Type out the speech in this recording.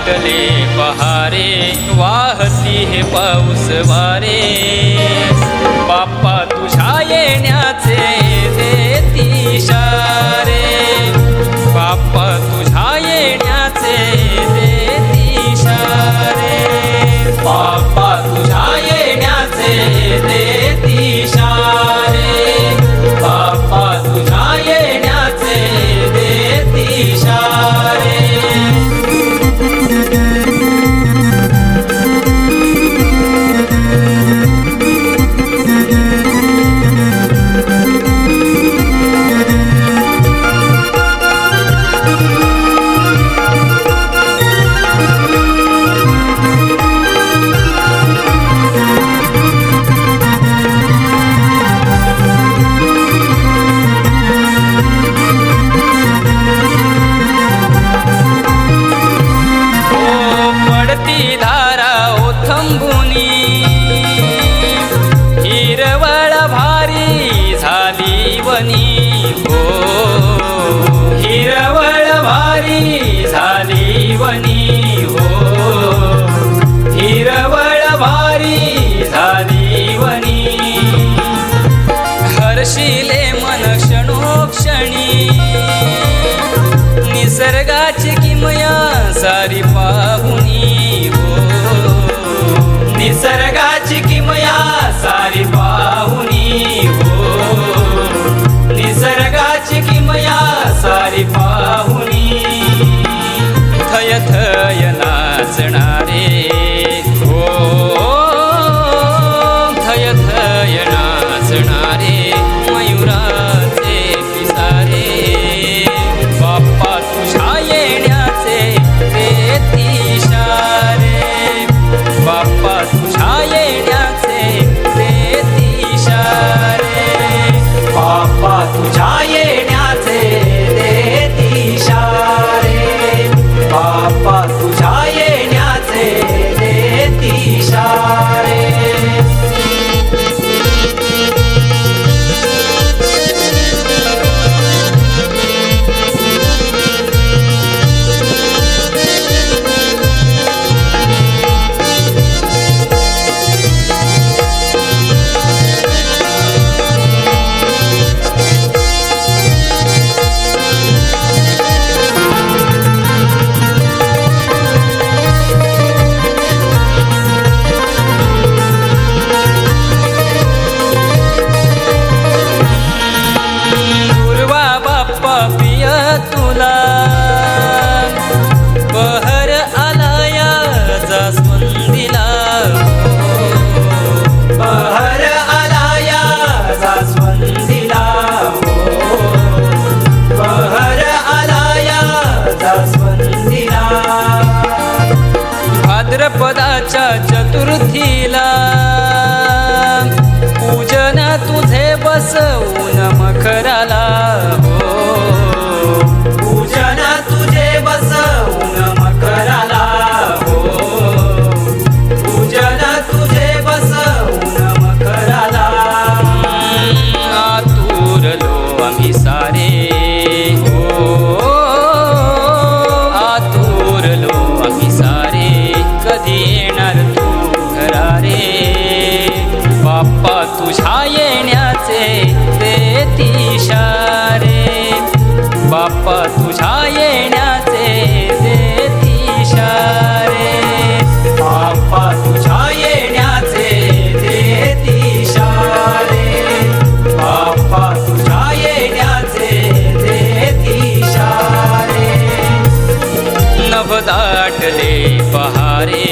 दाटले पहारे वाहती हे पाऊस वारे बाप्पा तुझ्या येण्याचे देती इशारे बाप्पा तुझ्या येण्याचे देती इशारे बाप्पा तुझ्या येण्याचे देती इशारे बाप्पा तुझ्या येण्याचे देती इशारे धारा ओथंबुनी हिरवळ भारी झाली वनी हो हिरवळ भारी झाली वनी हो हिरवळ भारी झाली वनी हर्षिले मन क्षणोक्षणी निसर्गाची किमया सारी पाहुनी निसर्गाची किमया सारी पाहुनी हो निसर्गाची किमया सारी पाहुनी थय थय नाचणारे हो थय थय नाचणारे मयुराचे पिसारे बाप्पा तुझ्या येण्याचे देती इशारे बाप्पा तुझ्या येण्याचे देती इशारे बाप्पा तुझ्या येण्याचे देती इशारे बाप्पा तुझ्या येण्याचे देती इशारे पिय तुला बहर आलाया जास्वंदीला बहर आलाया जास्वंदीला बहर आलाया जास्वंदीला भाद्रपदाच्या चतुर्थीला पूजन तुझे बसवून मखराला पूजन तुझे बसवून मकराला हो पूजन तुझे बसवून मकराला आतुरलो आम्ही सारे हो आतुरलो आम्ही सारे कधी येणार तू घरारे बाप्पा तुझ्या येण्याचे देती इशारे बाप्पा तुझ्या येण्याचे देती इशारे बाप्पा तुझ्या येण्याचे देती इशारे बाप्पा तुझ्या येण्याचे देती इशारे नभ दाटले पहारे